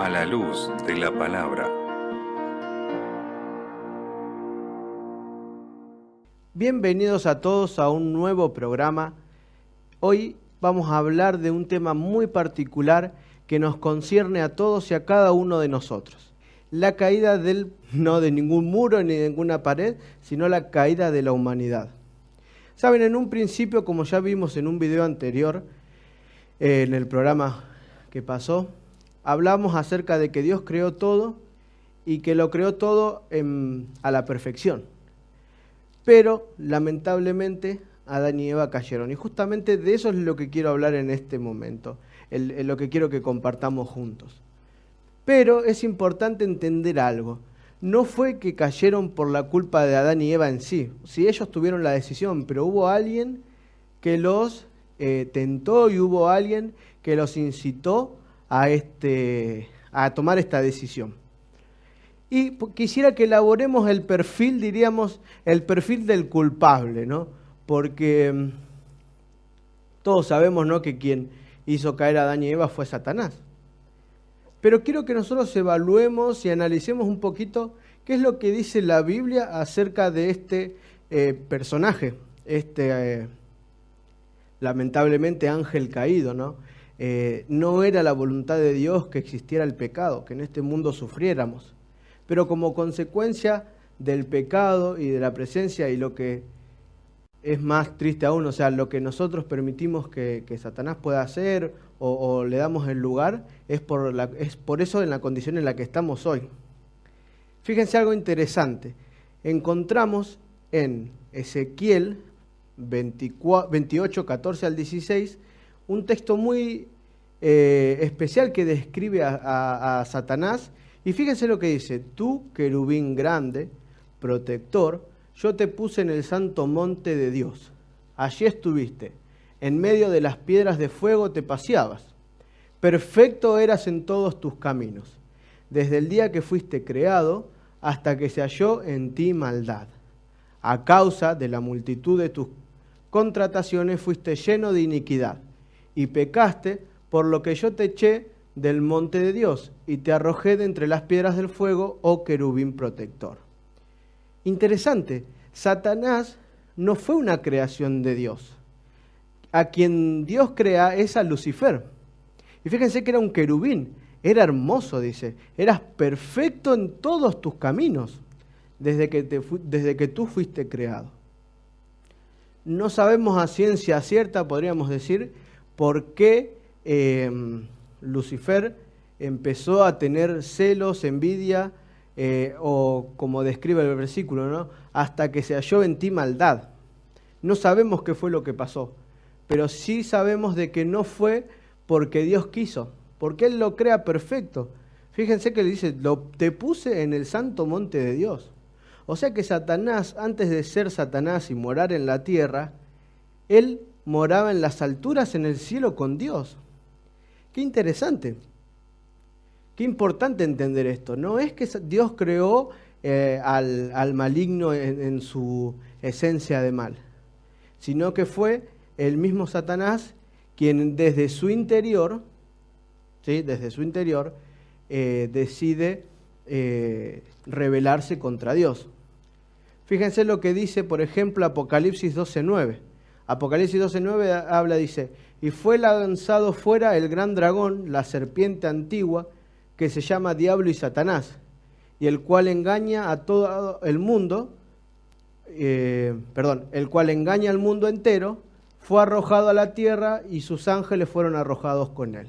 a la luz de la palabra. Bienvenidos a todos a un nuevo programa. Hoy vamos a hablar de un tema muy particular que nos concierne a todos y a cada uno de nosotros. La caída no de ningún muro ni de ninguna pared, sino la caída de la humanidad. Saben, en un principio, como ya vimos en un video anterior, en el programa que pasó, hablamos acerca de que Dios creó todo y que lo creó todo a la perfección. Pero, lamentablemente, Adán y Eva cayeron. Y justamente de eso es lo que quiero hablar en este momento, lo que quiero que compartamos juntos. Pero es importante entender algo. No fue que cayeron por la culpa de Adán y Eva en sí. Sí, ellos tuvieron la decisión, pero hubo alguien que los tentó y hubo alguien que los incitó a tomar esta decisión. Y quisiera que elaboremos el perfil, diríamos, el perfil del culpable, ¿no? Porque todos sabemos, ¿no?, que quien hizo caer a Adán y Eva fue Satanás. Pero quiero que nosotros evaluemos y analicemos un poquito qué es lo que dice la Biblia acerca de este personaje, lamentablemente ángel caído, ¿no? No era la voluntad de Dios que existiera el pecado, que en este mundo sufriéramos. Pero como consecuencia del pecado y de la presencia, y lo que es más triste aún, o sea, lo que nosotros permitimos que Satanás pueda hacer o le damos el lugar, es por eso en la condición en la que estamos hoy. Fíjense algo interesante. Encontramos en Ezequiel 28, 14 al 16, un texto muy especial que describe a Satanás. Y fíjense lo que dice: tú, querubín grande, protector, yo te puse en el santo monte de Dios. Allí estuviste, en medio de las piedras de fuego te paseabas. Perfecto eras en todos tus caminos, desde el día que fuiste creado hasta que se halló en ti maldad. A causa de la multitud de tus contrataciones fuiste lleno de iniquidad, y pecaste, por lo que yo te eché del monte de Dios, y te arrojé de entre las piedras del fuego, oh querubín protector. Interesante, Satanás no fue una creación de Dios. A quien Dios crea es a Lucifer. Y fíjense que era un querubín, era hermoso, dice, eras perfecto en todos tus caminos, desde que tú fuiste creado. No sabemos a ciencia cierta, podríamos decir, por qué Lucifer empezó a tener celos, envidia, o como describe el versículo, ¿no?, hasta que se halló en ti maldad. No sabemos qué fue lo que pasó, pero sí sabemos de que no fue porque Dios quiso, porque Él lo crea perfecto. Fíjense que le dice: te puse en el santo monte de Dios. O sea que Satanás, antes de ser Satanás y morar en la tierra, él moraba en las alturas, en el cielo con Dios. Qué interesante, qué importante entender esto. No es que Dios creó al maligno en su esencia de mal, sino que fue el mismo Satanás quien desde su interior, ¿sí?, decide rebelarse contra Dios. Fíjense lo que dice, por ejemplo, Apocalipsis 12:9. Apocalipsis 12:9 habla, dice: y fue lanzado fuera el gran dragón, la serpiente antigua, que se llama Diablo y Satanás, y el cual engaña a todo el mundo, el cual engaña al mundo entero, fue arrojado a la tierra y sus ángeles fueron arrojados con él.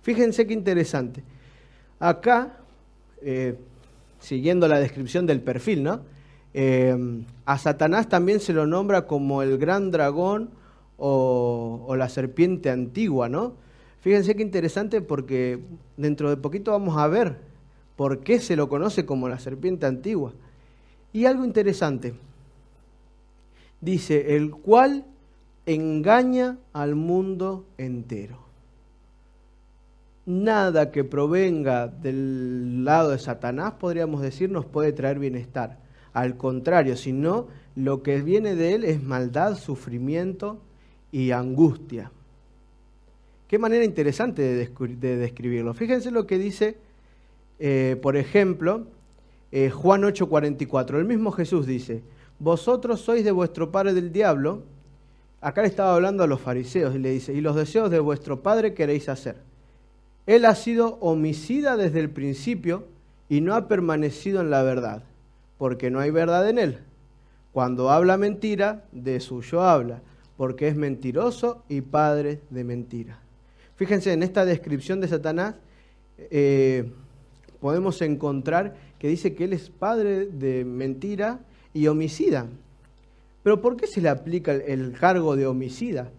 Fíjense qué interesante. Acá, siguiendo la descripción del perfil, ¿no?, a Satanás también se lo nombra como el gran dragón o la serpiente antigua, ¿no? Fíjense qué interesante, porque dentro de poquito vamos a ver por qué se lo conoce como la serpiente antigua. Y algo interesante, dice: el cual engaña al mundo entero. Nada que provenga del lado de Satanás, podríamos decir, nos puede traer bienestar. Al contrario, sino lo que viene de él es maldad, sufrimiento y angustia. Qué manera interesante de describirlo. Fíjense lo que dice Por ejemplo, Juan 8:44, el mismo Jesús dice, vosotros sois de vuestro padre del diablo. Acá le estaba hablando a los fariseos y le dice, y los deseos de vuestro padre queréis hacer. Él ha sido homicida desde el principio y no ha permanecido en la verdad, porque no hay verdad en él. Cuando habla mentira, de suyo habla, porque es mentiroso y padre de mentira. Fíjense, en esta descripción de Satanás podemos encontrar que dice que él es padre de mentira y homicida. Pero ¿por qué se le aplica el cargo de homicida?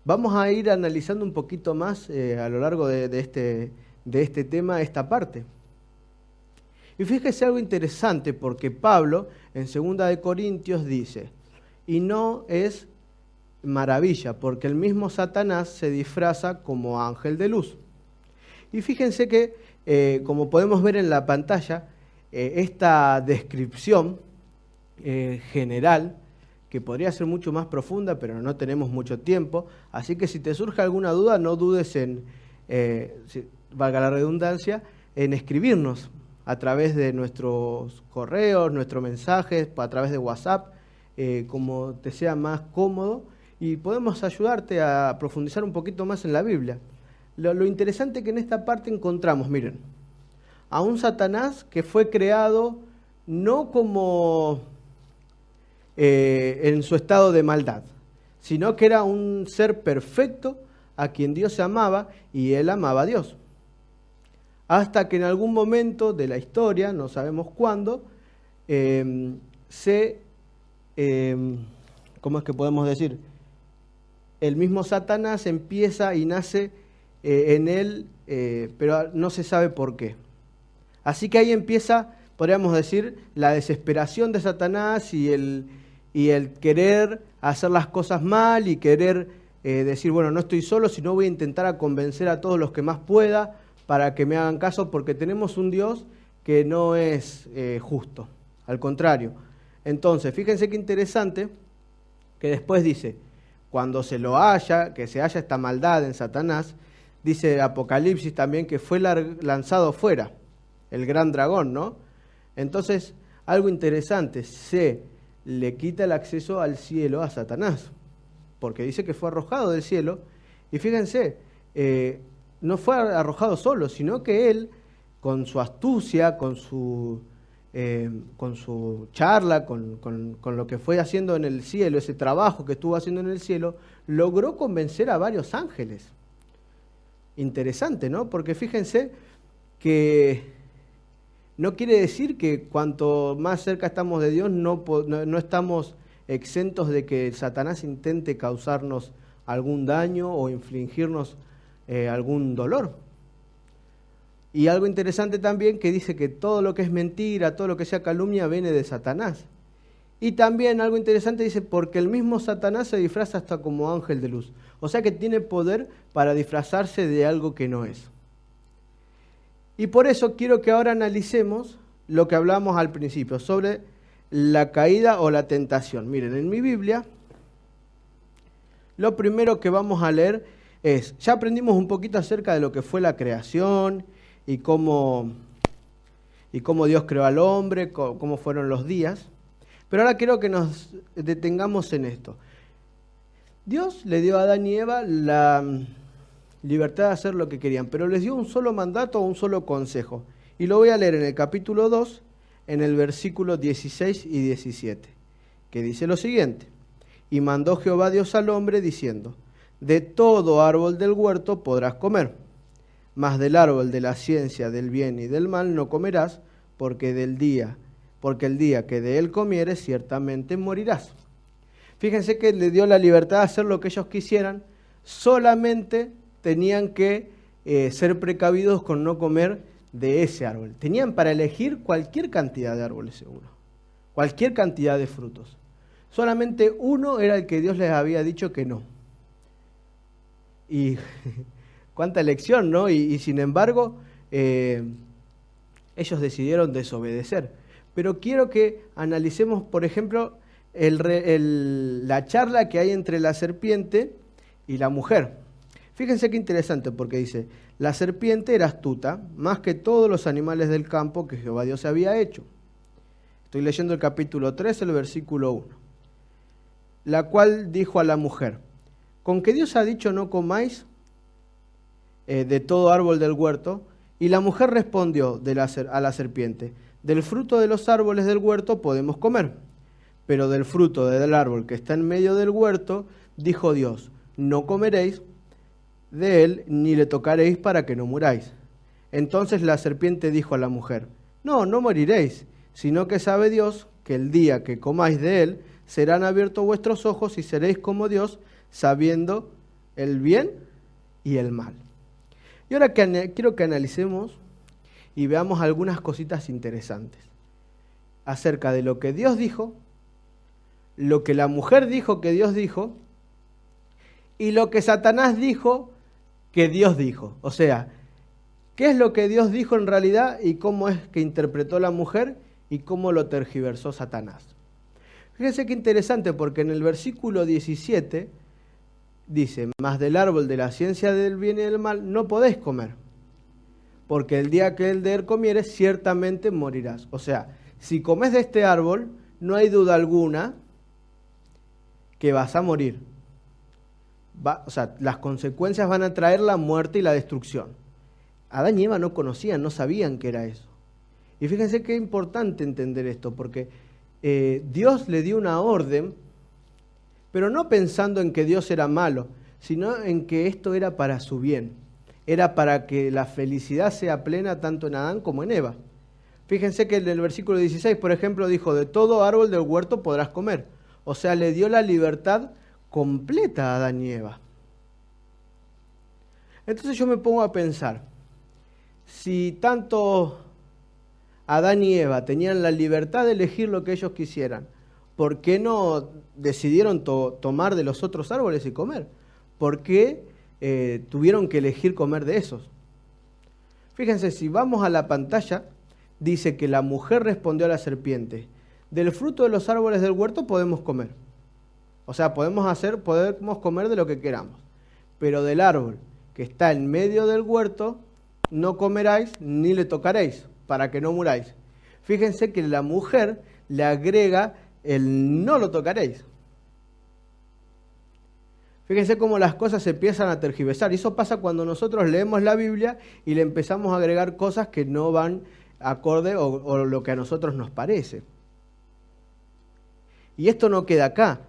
Vamos a ir analizando un poquito más a lo largo de este tema, esta parte. Y fíjese algo interesante, porque Pablo en 2 de Corintios dice, y no es maravilla, porque el mismo Satanás se disfraza como ángel de luz. Y fíjense que, como podemos ver en la pantalla, esta descripción general, que podría ser mucho más profunda, pero no tenemos mucho tiempo, así que si te surge alguna duda, no dudes en, valga la redundancia, en escribirnos a través de nuestros correos, nuestros mensajes, a través de WhatsApp, como te sea más cómodo, y podemos ayudarte a profundizar un poquito más en la Biblia. Lo interesante que en esta parte encontramos, miren, a un Satanás que fue creado no como en su estado de maldad, sino que era un ser perfecto a quien Dios amaba y él amaba a Dios. Hasta que en algún momento de la historia, no sabemos cuándo, ¿cómo es que podemos decir? El mismo Satanás empieza y nace en él, pero no se sabe por qué. Así que ahí empieza, podríamos decir, la desesperación de Satanás y el querer hacer las cosas mal y querer decir, bueno, no estoy solo, sino voy a intentar a convencer a todos los que más pueda para que me hagan caso, porque tenemos un Dios que no es justo, al contrario. Entonces, fíjense qué interesante que después dice, cuando se lo haya, que se haya esta maldad en Satanás, dice Apocalipsis también que fue lanzado fuera, el gran dragón, ¿no? Entonces, algo interesante, se le quita el acceso al cielo a Satanás, porque dice que fue arrojado del cielo, y fíjense, no fue arrojado solo, sino que él, con su astucia, con su charla, con lo que fue haciendo en el cielo, ese trabajo que estuvo haciendo en el cielo, logró convencer a varios ángeles. Interesante, ¿no? Porque fíjense que no quiere decir que cuanto más cerca estamos de Dios no estamos exentos de que Satanás intente causarnos algún daño o infligirnos algún dolor. Y algo interesante también que dice que todo lo que es mentira, todo lo que sea calumnia viene de Satanás. Y también algo interesante dice, porque el mismo Satanás se disfraza hasta como ángel de luz. O sea que tiene poder para disfrazarse de algo que no es. Y por eso quiero que ahora analicemos lo que hablamos al principio, sobre la caída o la tentación. Miren, en mi Biblia, lo primero que vamos a leer es, ya aprendimos un poquito acerca de lo que fue la creación y cómo Dios creó al hombre, cómo fueron los días. Pero ahora quiero que nos detengamos en esto. Dios le dio a Adán y Eva la libertad de hacer lo que querían, pero les dio un solo mandato o un solo consejo. Y lo voy a leer en el capítulo 2, en el versículo 16 y 17, que dice lo siguiente. Y mandó Jehová Dios al hombre diciendo, de todo árbol del huerto podrás comer, mas del árbol de la ciencia del bien y del mal no comerás, porque el día que de él comieres ciertamente morirás. Fíjense que le dio la libertad de hacer lo que ellos quisieran, solamente tenían que ser precavidos con no comer de ese árbol. Tenían para elegir cualquier cantidad de árboles seguro, cualquier cantidad de frutos. Solamente uno era el que Dios les había dicho que no. Y cuánta elección, ¿no? Y sin embargo, ellos decidieron desobedecer. Pero quiero que analicemos, por ejemplo, la charla que hay entre la serpiente y la mujer. Fíjense qué interesante porque dice, la serpiente era astuta más que todos los animales del campo que Jehová Dios había hecho. Estoy leyendo el capítulo 3, el versículo 1. La cual dijo a la mujer, ¿con qué Dios ha dicho no comáis de todo árbol del huerto? Y la mujer respondió a la serpiente, del fruto de los árboles del huerto podemos comer, pero del fruto del árbol que está en medio del huerto, dijo Dios, no comeréis de él ni le tocaréis para que no muráis. Entonces la serpiente dijo a la mujer, no moriréis, sino que sabe Dios que el día que comáis de él, serán abiertos vuestros ojos y seréis como Dios, sabiendo el bien y el mal. Y ahora quiero que analicemos y veamos algunas cositas interesantes acerca de lo que Dios dijo, lo que la mujer dijo que Dios dijo, y lo que Satanás dijo que Dios dijo. O sea, ¿qué es lo que Dios dijo en realidad y cómo es que interpretó la mujer y cómo lo tergiversó Satanás? Fíjense qué interesante, porque en el versículo 17 dice, mas del árbol de la ciencia del bien y del mal no podéis comer, porque el día que de él comieres ciertamente morirás. O sea, si comes de este árbol, no hay duda alguna que vas a morir. O sea, las consecuencias van a traer la muerte y la destrucción. Adán y Eva no conocían, no sabían qué era eso. Y fíjense qué importante entender esto, porque Dios le dio una orden, pero no pensando en que Dios era malo, sino en que esto era para su bien. Era para que la felicidad sea plena tanto en Adán como en Eva. Fíjense que en el versículo 16, por ejemplo, dijo, de todo árbol del huerto podrás comer. O sea, le dio la libertad completa a Adán y Eva. Entonces yo me pongo a pensar, si tanto Adán y Eva tenían la libertad de elegir lo que ellos quisieran, ¿por qué no decidieron tomar de los otros árboles y comer? ¿Por qué tuvieron que elegir comer de esos? Fíjense, si vamos a la pantalla, dice que la mujer respondió a la serpiente, del fruto de los árboles del huerto podemos comer. O sea, podemos comer de lo que queramos. Pero del árbol que está en medio del huerto, no comeráis ni le tocaréis, para que no muráis. Fíjense que la mujer le agrega el no lo tocaréis. Fíjense cómo las cosas se empiezan a tergiversar. Y eso pasa cuando nosotros leemos la Biblia y le empezamos a agregar cosas que no van acorde o lo que a nosotros nos parece. Y esto no queda acá,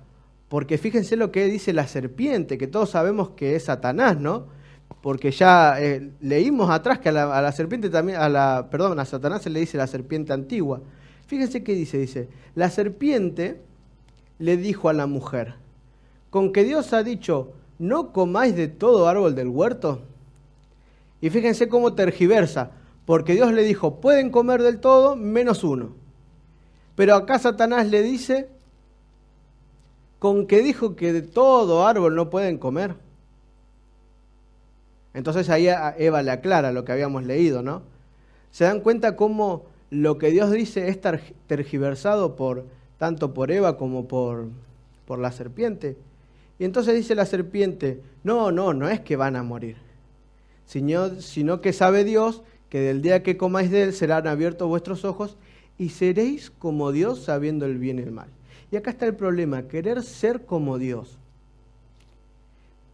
porque fíjense lo que dice la serpiente, que todos sabemos que es Satanás, ¿no? Porque ya leímos atrás que a la serpiente también, a Satanás se le dice la serpiente antigua. Fíjense qué dice, la serpiente le dijo a la mujer, ¿con que Dios ha dicho, no comáis de todo árbol del huerto? Y fíjense cómo tergiversa, porque Dios le dijo, pueden comer del todo menos uno. Pero acá Satanás le dice, ¿con que dijo que de todo árbol no pueden comer? Entonces ahí a Eva le aclara lo que habíamos leído, ¿no? ¿Se dan cuenta cómo lo que Dios dice es tergiversado tanto por Eva como por la serpiente? Y entonces dice la serpiente, no es que van a morir, sino que sabe Dios que del día que comáis de él serán abiertos vuestros ojos y seréis como Dios sabiendo el bien y el mal. Y acá está el problema, querer ser como Dios.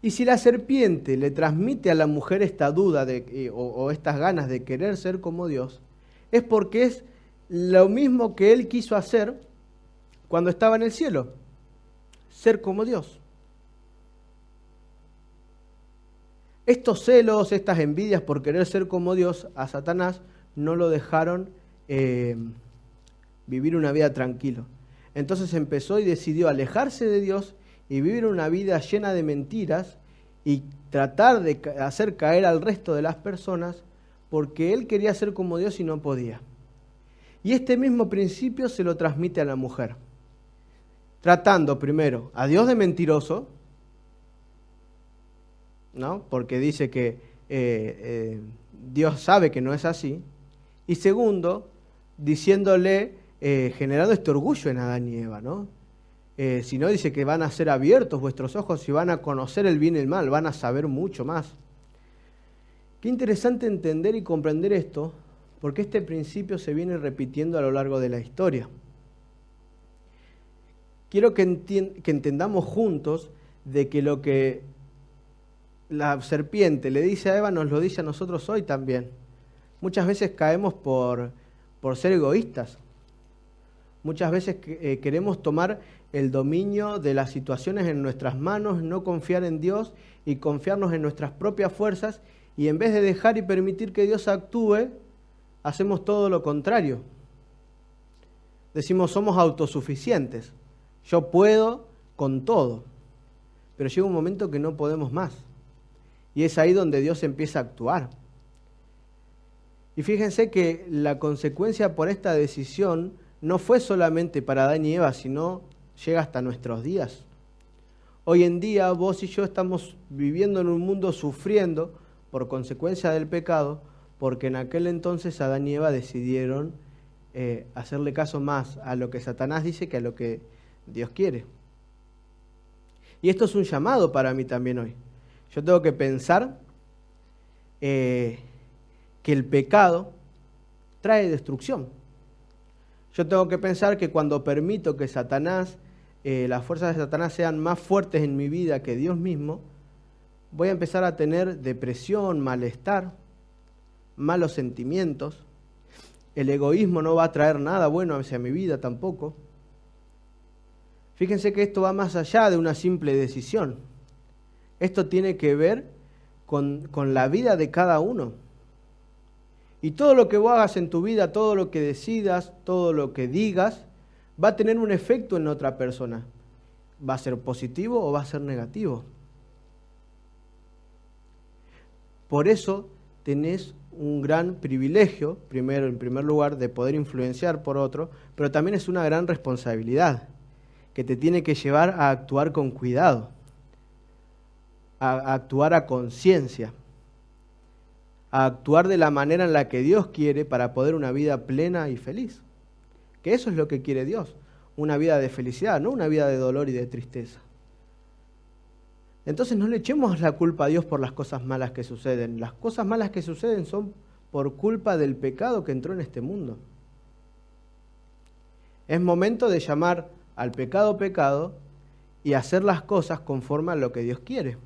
Y si la serpiente le transmite a la mujer esta duda o estas ganas de querer ser como Dios, es porque es lo mismo que él quiso hacer cuando estaba en el cielo, ser como Dios. Estos celos, estas envidias por querer ser como Dios, a Satanás no lo dejaron vivir una vida tranquila. Entonces empezó y decidió alejarse de Dios y vivir una vida llena de mentiras y tratar de hacer caer al resto de las personas porque él quería ser como Dios y no podía. Y este mismo principio se lo transmite a la mujer, tratando primero a Dios de mentiroso, ¿no? Porque dice que Dios sabe que no es así, y segundo, diciéndole, generando este orgullo en Adán y Eva, ¿no? sino dice que van a ser abiertos vuestros ojos y van a conocer el bien y el mal, van a saber mucho más. Qué interesante entender y comprender esto, porque este principio se viene repitiendo a lo largo de la historia. Quiero que entendamos juntos de que lo que la serpiente le dice a Eva nos lo dice a nosotros hoy también. Muchas veces caemos por ser egoístas. Muchas veces queremos tomar el dominio de las situaciones en nuestras manos, no confiar en Dios y confiarnos en nuestras propias fuerzas, y en vez de dejar y permitir que Dios actúe, hacemos todo lo contrario. Decimos, somos autosuficientes, yo puedo con todo, pero llega un momento que no podemos más, y es ahí donde Dios empieza a actuar. Y fíjense que la consecuencia por esta decisión no fue solamente para Adán y Eva, sino llega hasta nuestros días. Hoy en día vos y yo estamos viviendo en un mundo sufriendo por consecuencia del pecado, porque en aquel entonces Adán y Eva decidieron hacerle caso más a lo que Satanás dice que a lo que Dios quiere. Y esto es un llamado para mí también hoy. Yo tengo que pensar que el pecado trae destrucción. Yo tengo que pensar que cuando permito que Satanás, las fuerzas de Satanás sean más fuertes en mi vida que Dios mismo, voy a empezar a tener depresión, malestar, malos sentimientos. El egoísmo no va a traer nada bueno hacia mi vida tampoco. Fíjense que esto va más allá de una simple decisión. Esto tiene que ver con la vida de cada uno. Y todo lo que vos hagas en tu vida, todo lo que decidas, todo lo que digas, va a tener un efecto en otra persona. ¿Va a ser positivo o va a ser negativo? Por eso tenés un gran privilegio, en primer lugar, de poder influenciar por otro, pero también es una gran responsabilidad que te tiene que llevar a actuar con cuidado, a actuar a conciencia, a actuar de la manera en la que Dios quiere para poder una vida plena y feliz. Que eso es lo que quiere Dios, una vida de felicidad, no una vida de dolor y de tristeza. Entonces no le echemos la culpa a Dios por las cosas malas que suceden. Las cosas malas que suceden son por culpa del pecado que entró en este mundo. Es momento de llamar al pecado pecado y hacer las cosas conforme a lo que Dios quiere.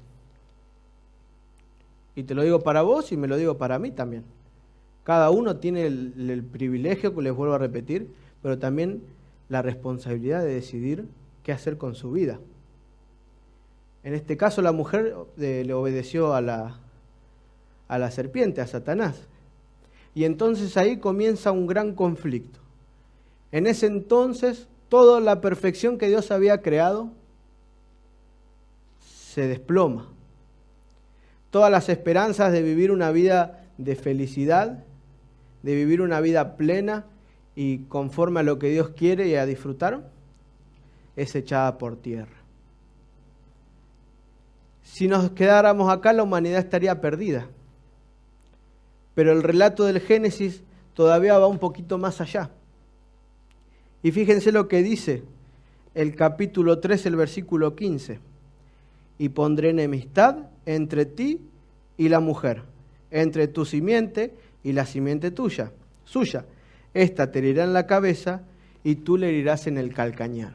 Y te lo digo para vos y me lo digo para mí también. Cada uno tiene el privilegio, que les vuelvo a repetir, pero también la responsabilidad de decidir qué hacer con su vida. En este caso la mujer le obedeció a la serpiente, a Satanás. Y entonces ahí comienza un gran conflicto. En ese entonces toda la perfección que Dios había creado se desploma. Todas las esperanzas de vivir una vida de felicidad, de vivir una vida plena y conforme a lo que Dios quiere y a disfrutar, es echada por tierra. Si nos quedáramos acá, la humanidad estaría perdida. Pero el relato del Génesis todavía va un poquito más allá. Y fíjense lo que dice el capítulo 3, el versículo 15. Y pondré enemistad entre ti y la mujer, entre tu simiente y la simiente suya. Esta te herirá en la cabeza y tú le herirás en el calcañar.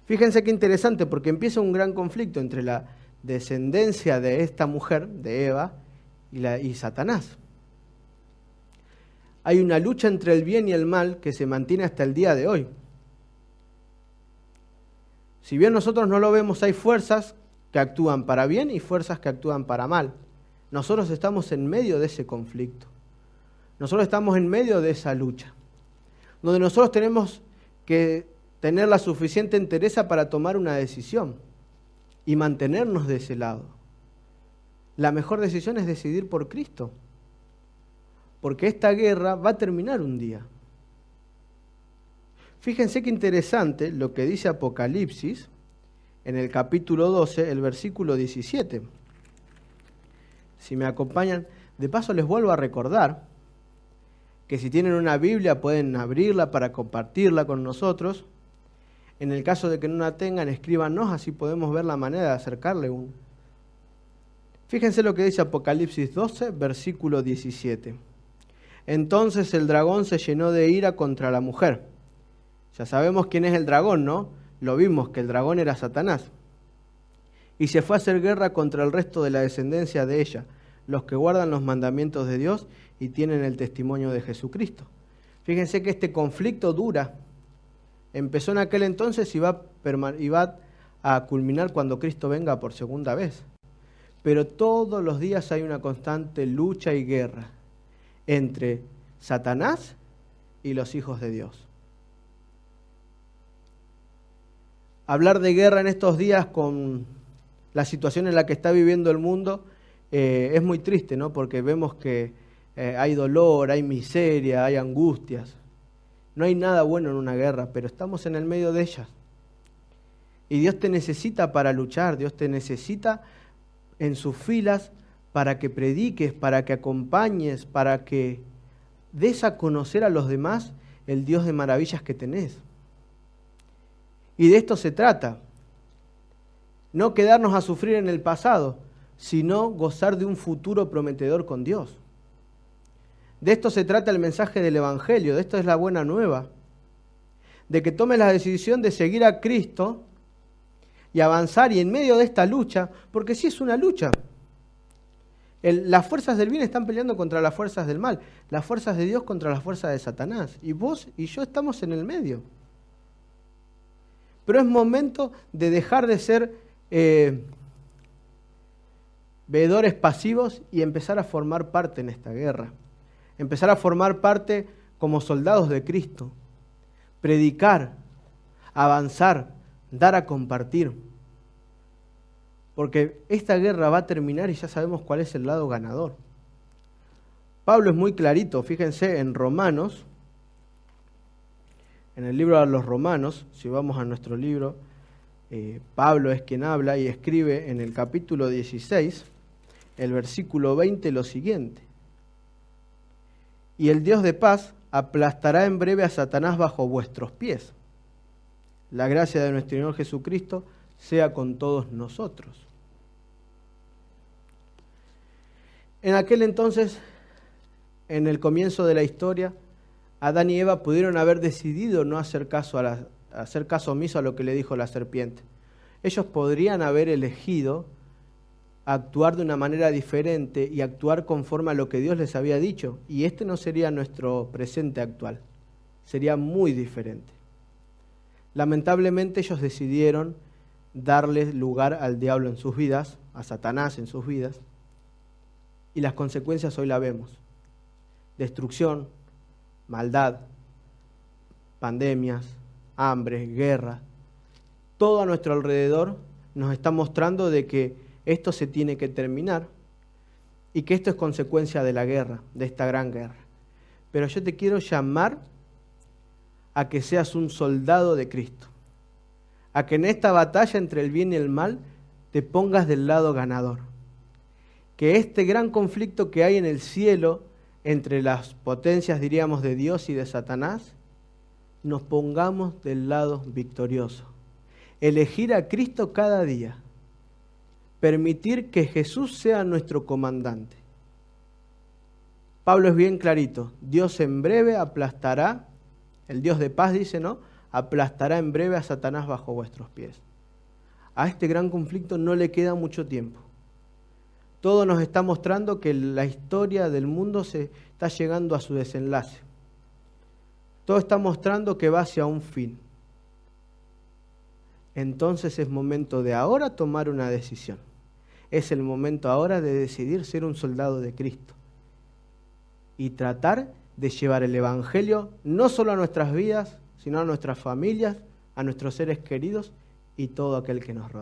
Fíjense qué interesante, porque empieza un gran conflicto entre la descendencia de esta mujer, de Eva, y Satanás. Hay una lucha entre el bien y el mal que se mantiene hasta el día de hoy. Si bien nosotros no lo vemos, hay fuerzas que actúan para bien y fuerzas que actúan para mal. Nosotros estamos en medio de ese conflicto. Nosotros estamos en medio de esa lucha, donde nosotros tenemos que tener la suficiente entereza para tomar una decisión y mantenernos de ese lado. La mejor decisión es decidir por Cristo, porque esta guerra va a terminar un día. Fíjense qué interesante lo que dice Apocalipsis en el capítulo 12, el versículo 17. Si me acompañan, de paso les vuelvo a recordar que si tienen una Biblia pueden abrirla para compartirla con nosotros. En el caso de que no la tengan, escríbanos, así podemos ver la manera de acercarle uno. Fíjense lo que dice Apocalipsis 12, versículo 17. Entonces el dragón se llenó de ira contra la mujer. Ya sabemos quién es el dragón, ¿no? Lo vimos, que el dragón era Satanás. Y se fue a hacer guerra contra el resto de la descendencia de ella, los que guardan los mandamientos de Dios y tienen el testimonio de Jesucristo. Fíjense que este conflicto dura. Empezó en aquel entonces y va a culminar cuando Cristo venga por segunda vez. Pero todos los días hay una constante lucha y guerra entre Satanás y los hijos de Dios. Hablar de guerra en estos días con la situación en la que está viviendo el mundo es muy triste, ¿no? Porque vemos que hay dolor, hay miseria, hay angustias. No hay nada bueno en una guerra, pero estamos en el medio de ellas. Y Dios te necesita para luchar, Dios te necesita en sus filas para que prediques, para que acompañes, para que des a conocer a los demás el Dios de maravillas que tenés. Y de esto se trata. No quedarnos a sufrir en el pasado, sino gozar de un futuro prometedor con Dios. De esto se trata el mensaje del Evangelio, de esto es la buena nueva. De que tomes la decisión de seguir a Cristo y avanzar, y en medio de esta lucha, porque sí es una lucha. Las fuerzas del bien están peleando contra las fuerzas del mal, las fuerzas de Dios contra las fuerzas de Satanás. Y vos y yo estamos en el medio. Pero es momento de dejar de ser veedores pasivos y empezar a formar parte en esta guerra. Empezar a formar parte como soldados de Cristo. Predicar, avanzar, dar a compartir. Porque esta guerra va a terminar y ya sabemos cuál es el lado ganador. Pablo es muy clarito, fíjense en Romanos, en el libro de los Romanos, si vamos a nuestro libro, Pablo es quien habla y escribe en el capítulo 16, el versículo 20, lo siguiente. Y el Dios de paz aplastará en breve a Satanás bajo vuestros pies. La gracia de nuestro Señor Jesucristo sea con todos nosotros. En aquel entonces, en el comienzo de la historia, Adán y Eva pudieron haber decidido no hacer caso omiso a lo que le dijo la serpiente. Ellos podrían haber elegido actuar de una manera diferente y actuar conforme a lo que Dios les había dicho. Y este no sería nuestro presente actual, sería muy diferente. Lamentablemente ellos decidieron darle lugar al diablo en sus vidas, a Satanás en sus vidas, y las consecuencias hoy la vemos. Destrucción, maldad, pandemias, hambre, guerra. Todo a nuestro alrededor nos está mostrando de que esto se tiene que terminar y que esto es consecuencia de la guerra, de esta gran guerra. Pero yo te quiero llamar a que seas un soldado de Cristo, a que en esta batalla entre el bien y el mal te pongas del lado ganador. Que este gran conflicto que hay en el cielo entre las potencias, diríamos, de Dios y de Satanás, nos pongamos del lado victorioso. Elegir a Cristo cada día. Permitir que Jesús sea nuestro comandante. Pablo es bien clarito. Dios en breve aplastará, el Dios de paz dice, ¿no? Aplastará en breve a Satanás bajo vuestros pies. A este gran conflicto no le queda mucho tiempo. Todo nos está mostrando que la historia del mundo se está llegando a su desenlace. Todo está mostrando que va hacia un fin. Entonces es momento de ahora tomar una decisión. Es el momento ahora de decidir ser un soldado de Cristo y tratar de llevar el Evangelio no solo a nuestras vidas, sino a nuestras familias, a nuestros seres queridos y todo aquel que nos rodea.